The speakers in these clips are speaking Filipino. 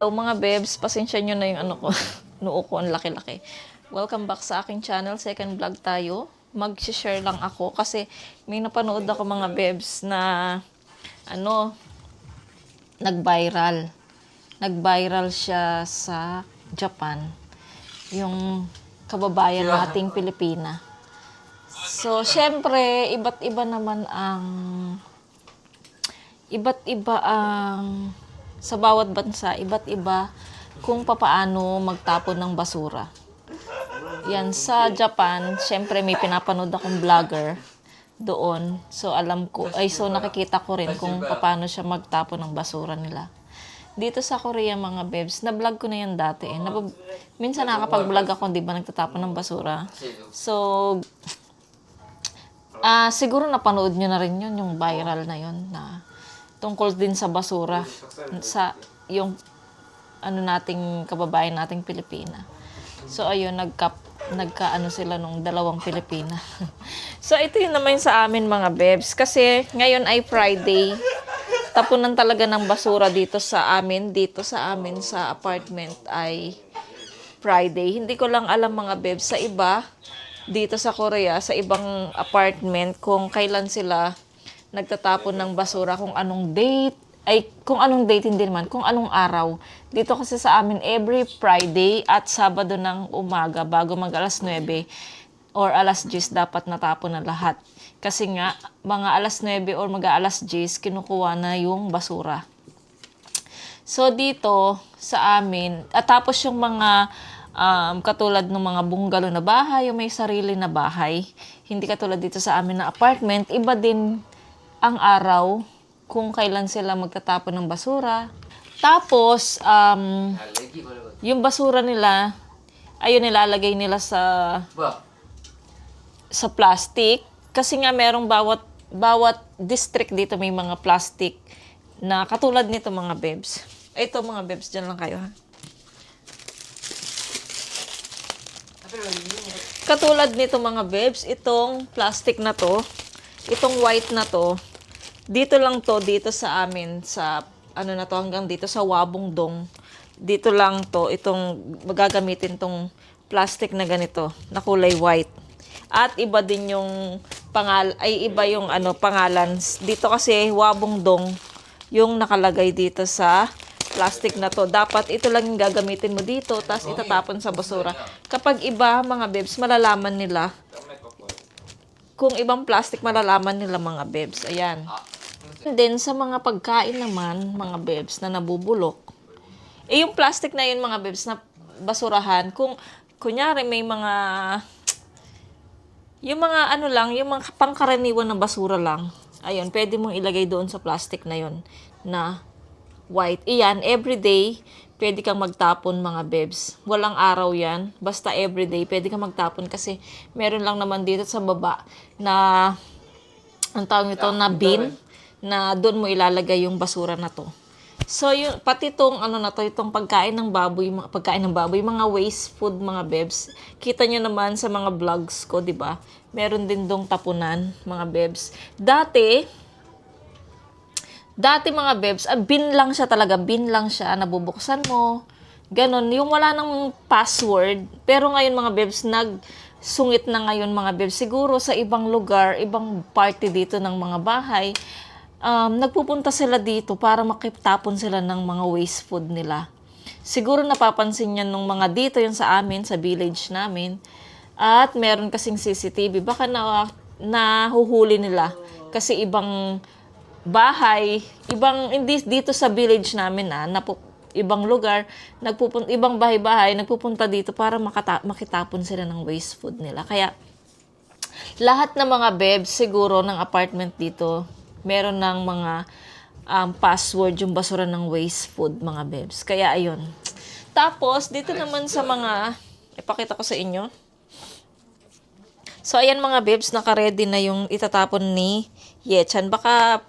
So mga bebs, pasensya nyo na yung ano ko, noo ko ang laki-laki. Welcome back sa aking channel, second vlog tayo. Mag-share lang ako kasi may napanood ako mga bebs na nag-viral. Nag-viral siya sa Japan. Yung kababayan nating Pilipina. So, syempre, iba't iba ang sa bawat bansa, iba't iba kung papaano magtapon ng basura. Yan, sa Japan, syempre may pinapanood akong vlogger doon. So, nakikita ko rin kung paano siya magtapon ng basura nila. Dito sa Korea, mga bebs, na-vlog ko na yan dati. Minsan nakakapag-vlog ako, di ba, nagtatapon ng basura. So, siguro napanood nyo na rin yun, yung viral na yun, na tungkol din sa basura, sa yung nating kababayan nating Pilipina. So ayun, nagkaano sila nung dalawang Pilipina. So ito yun naman sa amin mga bebs, kasi ngayon ay Friday. Tapunan talaga ng basura dito sa amin sa apartment ay Friday. Hindi ko lang alam mga bebs sa iba dito sa Korea, sa ibang apartment kung kailan sila nagtatapon ng basura, kung anong date, hindi naman, kung anong araw. Dito kasi sa amin, every Friday at Sabado ng umaga, bago mag alas 9 or alas 10, dapat natapon na lahat. Kasi nga, mga alas 9 or mag alas 10, kinukuha na yung basura. So, dito sa amin, at tapos yung mga katulad ng mga bungalow na bahay, yung may sarili na bahay, hindi katulad dito sa amin na apartment, iba din ang araw kung kailan sila magtatapon ng basura. Tapos, yung basura nila, ayun, nilalagay nila sa plastic. Kasi nga merong bawat district dito may mga plastic na katulad nito mga bebs. Ito mga bebs, dyan lang kayo ha. Katulad nito mga bebs, itong plastic na to, itong white na to, dito lang to, dito sa amin, sa na to, hanggang dito sa Wabongdong. Dito lang to, itong magagamitin tong plastic na ganito, na kulay white. At iba din yung iba yung pangalan. Dito kasi Wabongdong yung nakalagay dito sa plastic na to. Dapat ito lang yung gagamitin mo dito, tapos itatapon sa basura. Kapag iba, mga bebs, malalaman nila. Kung ibang plastic, malalaman nila mga bebs. Ayan. And then, sa mga pagkain naman, mga bebs, na nabubulok, yung plastic na yun, mga bebs, na basurahan, kung, kunyari, may mga, yung mga yung mga pangkaraniwan na basura lang, ayun, pwede mong ilagay doon sa plastic na yun, na white. Iyan, everyday, pwede kang magtapon, mga bebs. Walang araw yan. Basta everyday, pwede kang magtapon kasi meron lang naman dito sa baba na, ang tawag nito, na bin, na doon mo ilalagay yung basura na to. So, pati itong itong pagkain ng baboy, mga waste food, mga bebs. Kita nyo naman sa mga vlogs ko, di ba? Meron din dong tapunan, mga bebs. Dati mga bebs, bin lang siya talaga, nabubuksan mo, ganon, yung wala nang password. Pero ngayon mga bebs, nagsungit na ngayon mga bebs, siguro sa ibang lugar, ibang party dito ng mga bahay, nagpupunta sila dito para makitapon sila ng mga waste food nila. Siguro napapansin yan nung mga dito, yung sa amin, sa village namin, at meron kasing CCTV, baka nahuhuli nila, kasi ibang bahay, hindi dito sa village namin ibang lugar, ibang bahay-bahay, nagpupunta dito para makitapon sila ng waste food nila. Kaya, lahat ng mga bebs siguro ng apartment dito, meron ng mga password yung basura ng waste food, mga bebs. Kaya, ayun. Tapos, dito naman sa mga, ipakita ko sa inyo. So, ayan mga bebs, naka-ready na yung itatapon ni Yechan. Baka,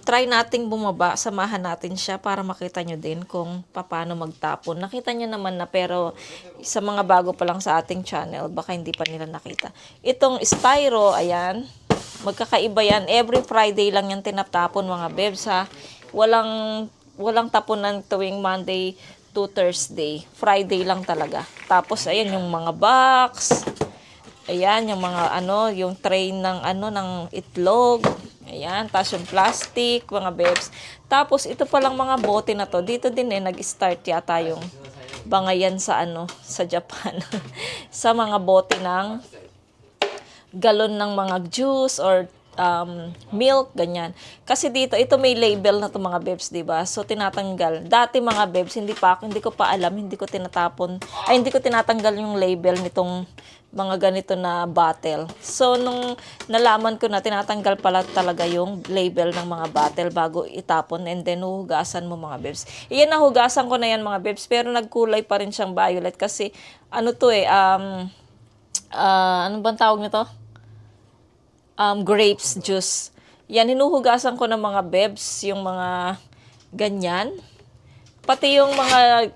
try nating bumaba, samahan natin siya para makita nyo din kung paano magtapon. Nakita nyo naman na, pero sa mga bago pa lang sa ating channel, baka hindi pa nila nakita. Itong styro, ayan, magkakaiba yan. Every Friday lang yan tinatapon, mga bebs, ha. Walang walang tapunan tuwing Monday to Thursday. Friday lang talaga. Tapos, ayan, yung mga box. Ayan, yung mga yung tray ng ng itlog. Ayan, tapos yung plastic, mga bebs. Tapos, ito palang mga bote na to. Dito din nag-start yata yung bangayan sa sa Japan. Sa mga bote ng galon ng mga juice or milk, ganyan. Kasi dito, ito may label na to mga bebs, di ba? So, tinatanggal. Dati mga bebs, hindi ko pa alam, hindi ko tinatapon, hindi ko tinatanggal yung label nitong mga ganito na bottle. So, nung nalaman ko na tinatanggal pala talaga yung label ng mga bottle bago itapon and then huhugasan mo mga bebs. Iyan, nahugasan ko na yan mga bebs, pero nagkulay pa rin siyang violet kasi ano bang tawag nito? Grapes juice. Yan, hinuhugasan ko ng mga bebs, yung mga ganyan. Pati yung mga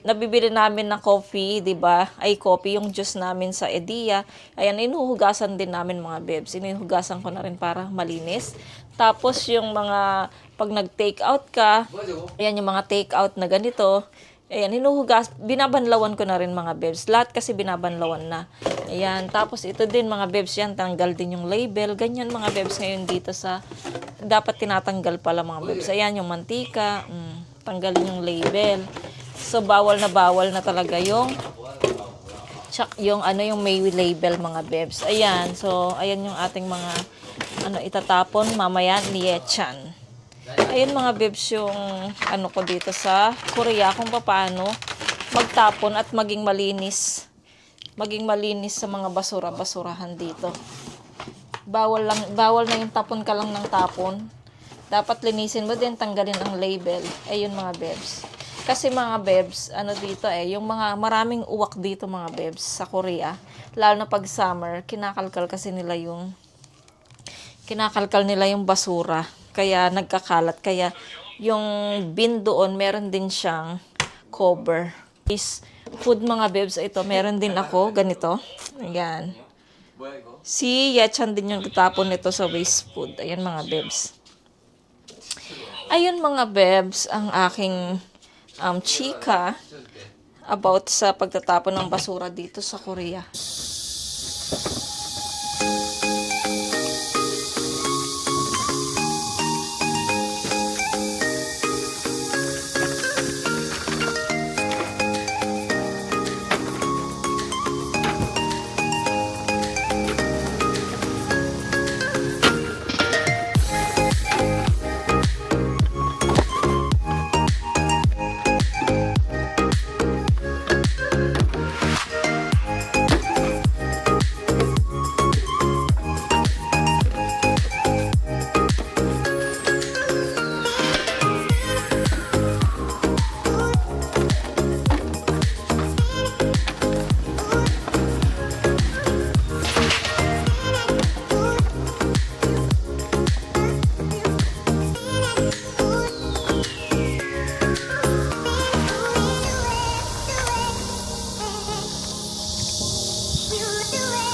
nabibili namin na coffee, 'di ba? Ay coffee, yung juice namin sa Edia. Ayan, hinuhugasan din namin mga bebs. Hinuhugasan ko na rin para malinis. Tapos yung mga pag nag-take out ka, ayan yung mga take out na ganito. Ayan, binabanlawan ko na rin mga bebs. Lahat kasi binabanlawan na. Ayan, tapos ito din mga bebs yan, tanggal din yung label. Ganyan mga bebs ngayon dito dapat tinatanggal pala mga bebs. Ayan, yung mantika, tanggalin yung label. So, bawal na talaga yung may label mga bebs. Ayan, so, ayan yung ating mga, itatapon mamaya ni Yechan. Ayun mga bebs yung ko dito sa Korea kung paano magtapon at maging malinis sa mga basurahan dito. Bawal na yung tapon ka lang ng tapon. Dapat linisin mo din, tanggalin ang label. Ayun mga bebs. Kasi mga bebs, dito yung mga maraming uwak dito mga bebs sa Korea. Lalo na pag summer, kinakalkal nila yung basura. Kaya nagkakalat. Kaya yung bin doon, meron din siyang cover. Is food mga bebs, ito, meron din ako, ganito. Ayan. Si Yechan din yung tatapon nito sa waste food. Ayan mga bebs. Ayun mga bebs, ang aking chika about sa pagtatapon ng basura dito sa Korea. You do it.